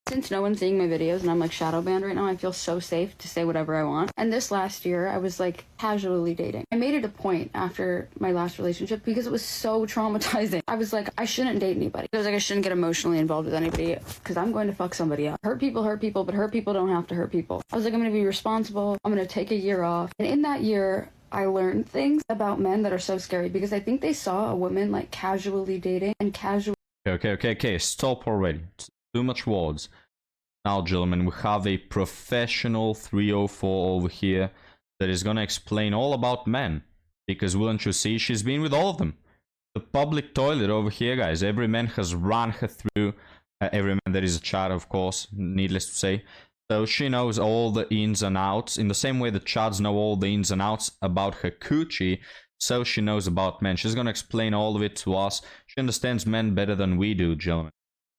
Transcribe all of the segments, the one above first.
Since no one's seeing my videos and I'm like shadow banned right now, I feel so safe to say whatever I want. And this last year, I was like casually dating. I made it a point after my last relationship because it was so traumatizing. I was like, I shouldn't date anybody. I was like, I shouldn't get emotionally involved with anybody because I'm going to fuck somebody up. Hurt people, but hurt people don't have to hurt people. I was like, I'm going to be responsible. I'm going to take a year off. And in that year, I learned things about men that are so scary because I think they saw a woman like casually dating and casually. Okay. Stop already. Too much words. Now, gentlemen, we have a professional 304 over here that is gonna explain all about men. Because wouldn't you see, she's been with all of them. The public toilet over here, guys. Every man has run her through. Every man that is a child, of course, needless to say. So she knows all the ins and outs. In the same way that chads know all the ins and outs about her coochie, so she knows about men. She's gonna explain all of it to us. She understands men better than we do, gentlemen.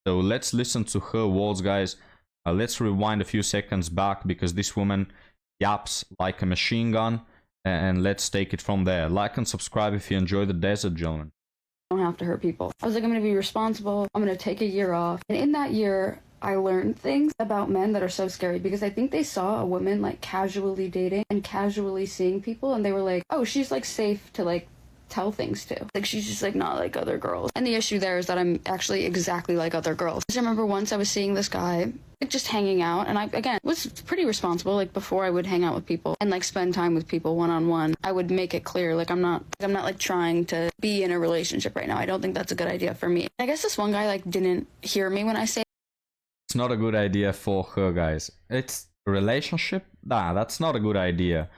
So let's listen to her words, guys. Let's rewind a few seconds back because this woman yaps like a machine gun. And let's take it from there. Like and subscribe if you enjoy the desert, gentlemen. Don't have to hurt people. I was like, I'm going to be responsible. I'm going to take a year off. And in that year, I learned things about men that are so scary because I think they saw a woman like casually dating and casually seeing people. And they were like, oh, she's like safe to like tell things to. Like she's just like not like other girls. And the issue there is that I'm actually exactly like other girls. I remember once I was seeing this guy like just hanging out, and I again was pretty responsible. Like before I would hang out with people and like spend time with people one-on-one, I would make it clear like I'm not like trying to be in a relationship right now. I don't think that's a good idea for me. I guess this one guy like didn't hear me when I say it's not a good idea for her, guys. It's a relationship? Nah, that's not a good idea.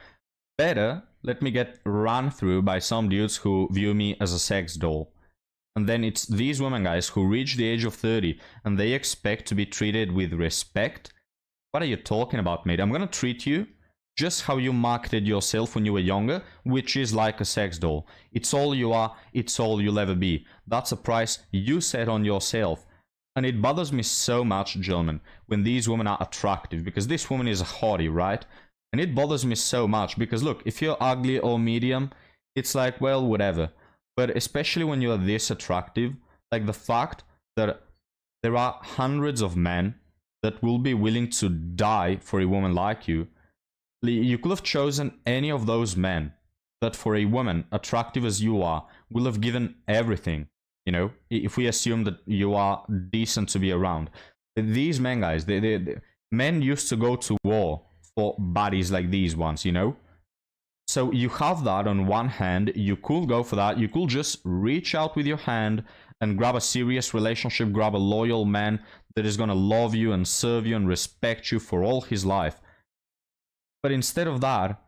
Better let me get run through by some dudes who view me as a sex doll. And then it's these women, guys, who reach the age of 30 and they expect to be treated with respect. What are you talking about, mate? I'm gonna treat you just how you marketed yourself when you were younger, which is like a sex doll. It's all you are, it's all you'll ever be. That's a price you set on yourself. And it bothers me so much, gentlemen, when these women are attractive, because this woman is a hottie, right? And it bothers me so much because, look, if you're ugly or medium, it's like, well, whatever. But especially when you're this attractive, like the fact that there are hundreds of men that will be willing to die for a woman like you. You could have chosen any of those men that for a woman, attractive as you are, will have given everything. You know, if we assume that you are decent to be around. These men, guys, men used to go to war for bodies like these ones, you know? So you have that on one hand, you could go for that, you could just reach out with your hand and grab a serious relationship, grab a loyal man that is gonna love you and serve you and respect you for all his life. But instead of that,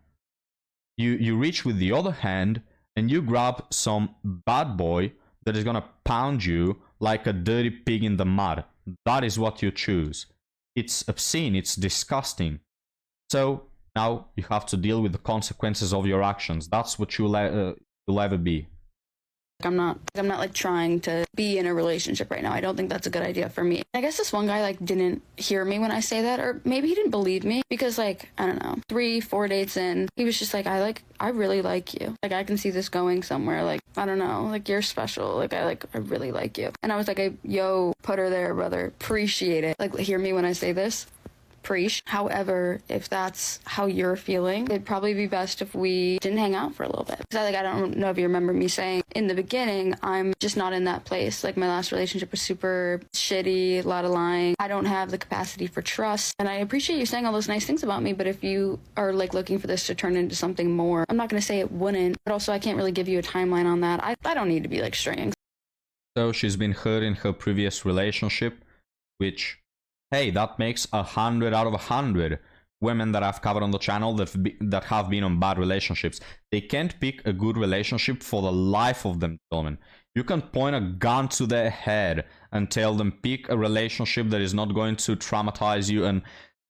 you reach with the other hand and you grab some bad boy that is gonna pound you like a dirty pig in the mud. That is what you choose. It's obscene, it's disgusting. So now you have to deal with the consequences of your actions. That's what you'll ever be. I'm not like trying to be in a relationship right now. I don't think that's a good idea for me. I guess this one guy like didn't hear me when I say that, or maybe he didn't believe me because like, I don't know, 3-4 dates in, he was just like, I really like you. Like I can see this going somewhere. Like, I don't know, like you're special. Like I really like you. And I was like, yo, put her there, brother. Appreciate it. Like, hear me when I say this. Preach. However, if that's how you're feeling, it'd probably be best if we didn't hang out for a little bit. Because I don't know if you remember me saying in the beginning, I'm just not in that place. Like my last relationship was super shitty, a lot of lying. I don't have the capacity for trust. And I appreciate you saying all those nice things about me, but if you are like looking for this to turn into something more, I'm not going to say it wouldn't, but also I can't really give you a timeline on that. I don't need to be like stringing. So she's been hurt in her previous relationship, which, hey, that makes 100 out of 100 women that I've covered on the channel that have been on bad relationships. They can't pick a good relationship for the life of them, gentlemen. You can point a gun to their head and tell them pick a relationship that is not going to traumatize you and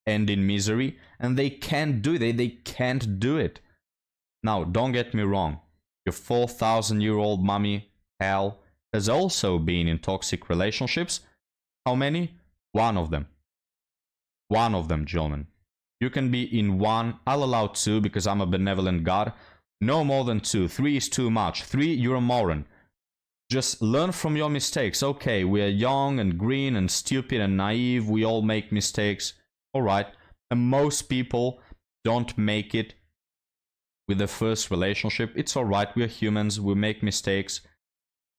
end in misery, and they can't do it. They can't do it. Now, don't get me wrong. Your 4,000-year-old mommy, Hal, has also been in toxic relationships. How many? One of them. One of them, gentlemen. You can be in one. I'll allow 2 because I'm a benevolent God. No more than 2. 3 is too much. 3, you're a moron. Just learn from your mistakes. Okay, we are young and green and stupid and naive. We all make mistakes. All right. And most people don't make it with their first relationship. It's all right. We're humans. We make mistakes.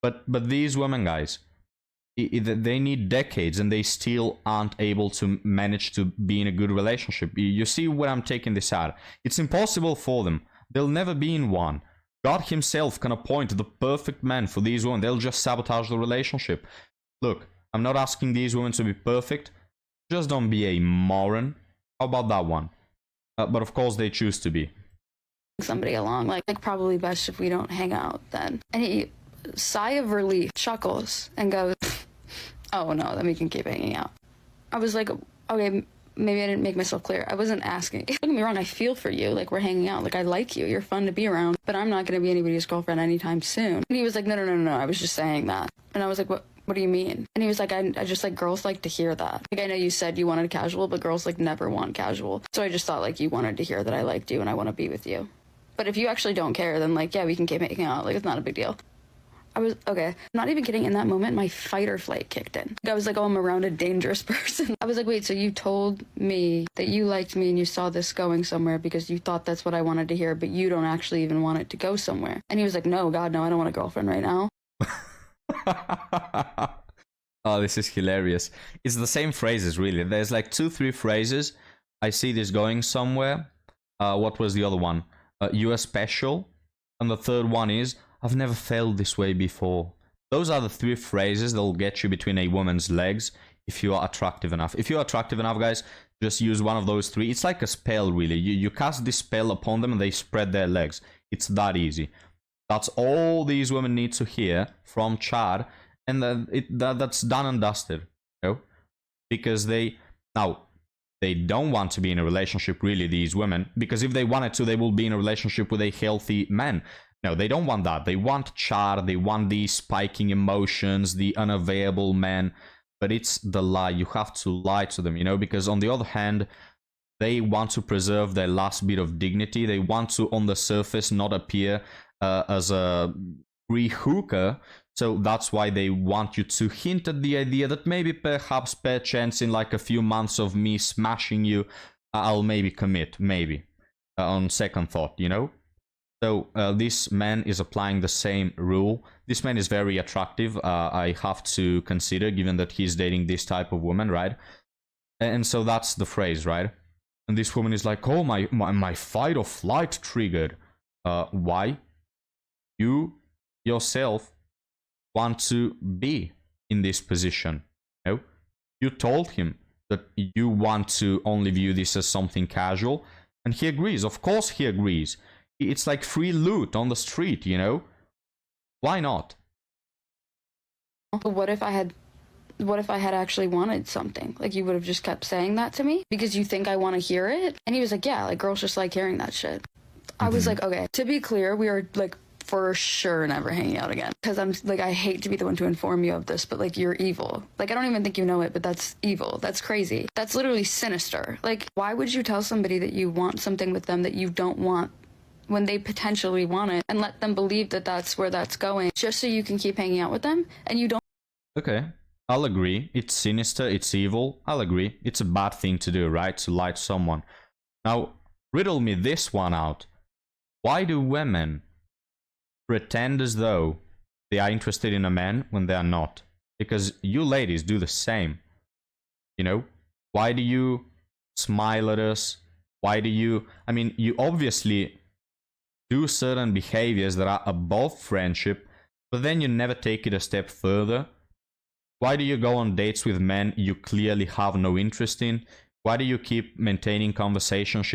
But these women, guys, they need decades and they still aren't able to manage to be in a good relationship. You see where I'm taking this out? It's impossible for them. They'll never be in one. God himself can appoint the perfect man for these women. They'll just sabotage the relationship. Look, I'm not asking these women to be perfect. Just don't be a moron. How about that one? But of course they choose to be. Somebody along, like probably best if we don't hang out then. And he, sigh of relief, chuckles and goes, oh no, then we can keep hanging out. I was like, okay, maybe I didn't make myself clear. I wasn't asking. Don't get me wrong, I feel for you. Like, we're hanging out. Like, I like you. You're fun to be around. But I'm not going to be anybody's girlfriend anytime soon. And he was like, no. I was just saying that. And I was like, what do you mean? And he was like, I just like, girls like to hear that. Like, I know you said you wanted casual, but girls like never want casual. So I just thought like you wanted to hear that I liked you and I want to be with you. But if you actually don't care, then like, yeah, we can keep hanging out. Like, it's not a big deal. I was, okay, I'm not even kidding. In that moment, my fight or flight kicked in. I was like, oh, I'm around a dangerous person. I was like, wait, so you told me that you liked me and you saw this going somewhere because you thought that's what I wanted to hear, but you don't actually even want it to go somewhere. And he was like, no, God, no, I don't want a girlfriend right now. Oh, this is hilarious. It's the same phrases, really. There's like 2-3 phrases. I see this going somewhere. What was the other one? You are special. And the third one is, I've never felt this way before. Those are the 3 phrases that will get you between a woman's legs if you are attractive enough. If you're attractive enough, guys, just use one of those 3. It's like a spell, really. You cast this spell upon them and they spread their legs. It's that easy. That's all these women need to hear from Chad, and that's done and dusted. You know? Because they don't want to be in a relationship, really, these women. Because if they wanted to, they will be in a relationship with a healthy man. No, they don't want that. They want Chad, they want the spiking emotions, the unavailable man. But it's the lie. You have to lie to them, you know, because on the other hand, they want to preserve their last bit of dignity. They want to, on the surface, not appear as a free hooker. So that's why they want you to hint at the idea that maybe, perhaps, perchance, in like a few months of me smashing you, I'll maybe commit, maybe, on second thought, you know? So this man is applying the same rule. This man is very attractive, I have to consider, given that he's dating this type of woman, right? And so that's the phrase, right? And this woman is like, oh, my fight or flight triggered. Why? You yourself want to be in this position. You know? You told him that you want to only view this as something casual, and he agrees. Of course he agrees. It's like free loot on the street, you know? Why not? What if I had actually wanted something? Like, you would have just kept saying that to me because you think I want to hear it? And he was like, yeah, like, girls just like hearing that shit. I was like, okay, to be clear, we are like for sure never hanging out again. Because I'm like, I hate to be the one to inform you of this, but like, you're evil. Like, I don't even think you know it, but that's evil. That's crazy. That's literally sinister. Like, why would you tell somebody that you want something with them that you don't want when they potentially want it, and let them believe that that's where that's going, just so you can keep hanging out with them and you don't? Okay, I'll agree. It's sinister, it's evil. I'll agree. It's a bad thing to do, right? To lie to someone. Now, riddle me this one out. Why do women pretend as though they are interested in a man when they are not? Because you ladies do the same. You know? Why do you smile at us? Why do you... I mean, you obviously do certain behaviors that are above friendship, but then you never take it a step further. Why do you go on dates with men you clearly have no interest in? Why do you keep maintaining conversations,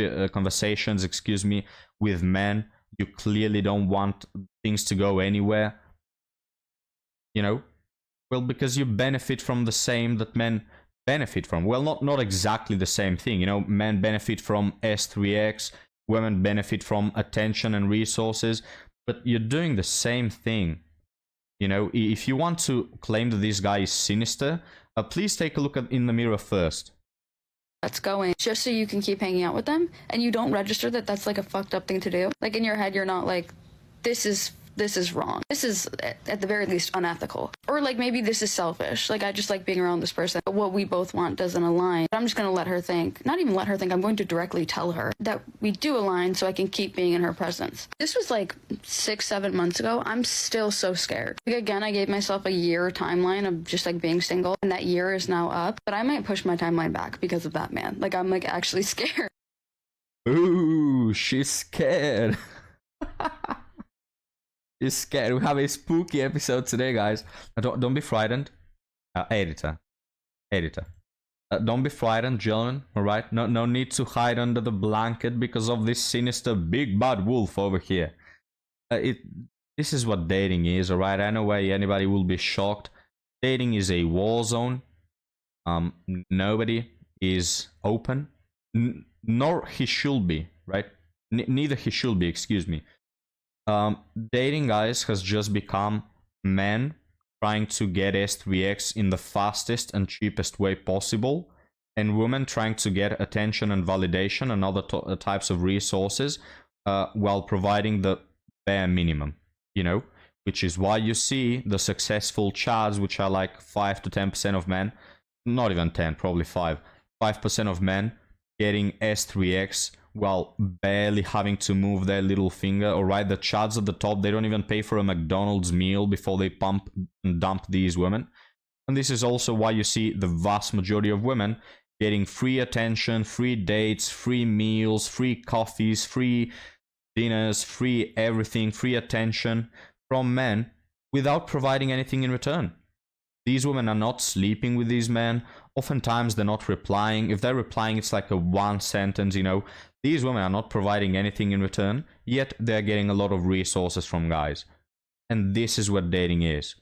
with men you clearly don't want things to go anywhere? You know? Well, because you benefit from the same that men benefit from. Well, not exactly the same thing. You know, men benefit from S3X, women benefit from attention and resources, but you're doing the same thing. You know, if you want to claim that this guy is sinister, please take a look in the mirror first. That's going, just so you can keep hanging out with them, and you don't register that that's like a fucked up thing to do. Like, in your head, you're not like, this is this is wrong. This is at the very least unethical. Or like maybe this is selfish. Like I just like being around this person. But what we both want doesn't align. But I'm just going to let her think, not even let her think, I'm going to directly tell her that we do align so I can keep being in her presence. This was like 6-7 months ago. I'm still so scared. Like again, I gave myself a year timeline of just like being single, and that year is now up. But I might push my timeline back because of that man. Like I'm like actually scared. Ooh, she's scared. She's scared. We have a spooky episode today, guys. Don't be frightened. Editor. Don't be frightened, gentlemen. All right. No need to hide under the blanket because of this sinister big bad wolf over here. This is what dating is. All right. I know why anybody will be shocked. Dating is a war zone. Nobody is open. Nor he should be, right? Neither he should be, excuse me. Dating, guys, has just become men trying to get S3X in the fastest and cheapest way possible, and women trying to get attention and validation and other types of resources while providing the bare minimum, you know? Which is why you see the successful chads, which are like 5 to 10% of men, not even 10, probably 5% of men getting S3X while barely having to move their little finger. All right, the chads at the top, they don't even pay for a McDonald's meal before they pump and dump these women. And this is also why you see the vast majority of women getting free attention, free dates, free meals, free coffees, free dinners, free everything, free attention from men without providing anything in return. These women are not sleeping with these men. Oftentimes, they're not replying. If they're replying, it's like a one sentence, you know. These women are not providing anything in return, yet they're getting a lot of resources from guys. And this is what dating is.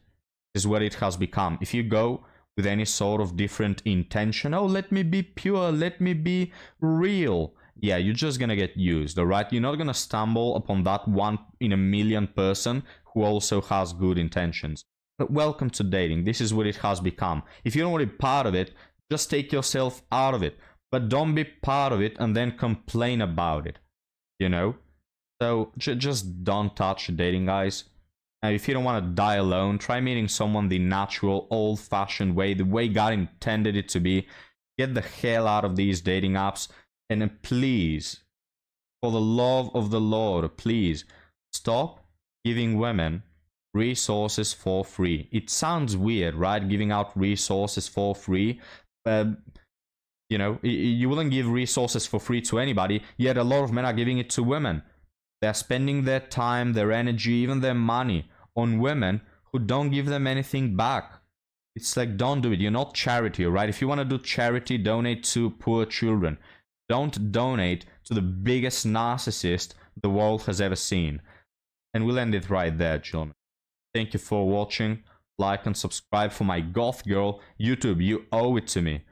This is what it has become. If you go with any sort of different intention, oh, let me be pure, let me be real, yeah, you're just gonna get used, all right? You're not gonna stumble upon that 1 in a million person who also has good intentions. But welcome to dating. This is what it has become. If you don't want to be part of it, just take yourself out of it. But don't be part of it and then complain about it, you know? So just don't touch dating, guys. And if you don't want to die alone, try meeting someone the natural, old-fashioned way, the way God intended it to be. Get the hell out of these dating apps. And please, for the love of the Lord, please stop giving women resources for free. It sounds weird, right? Giving out resources for free. You know, you wouldn't give resources for free to anybody, yet a lot of men are giving it to women. They're spending their time, their energy, even their money on women who don't give them anything back. It's like, don't do it. You're not charity, right? If you want to do charity, donate to poor children. Don't donate to the biggest narcissist the world has ever seen. And we'll end it right there, gentlemen. Thank you for watching. Like and subscribe for my goth girl. YouTube, you owe it to me.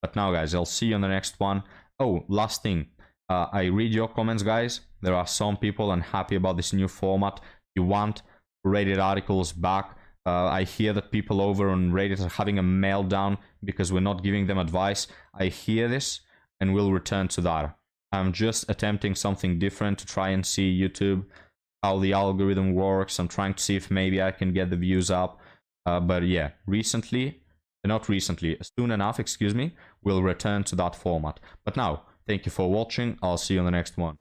But now, guys, I'll see you on the next one. Oh, last thing. I read your comments, guys. There are some people unhappy about this new format. You want rated articles back. I hear that people over on Reddit are having a meltdown because we're not giving them advice. I hear this, and we'll return to that. I'm just attempting something different to try and see YouTube, how the algorithm works. I'm trying to see if maybe I can get the views up. But yeah, soon enough, excuse me, we'll return to that format. But now, thank you for watching. I'll see you on the next one.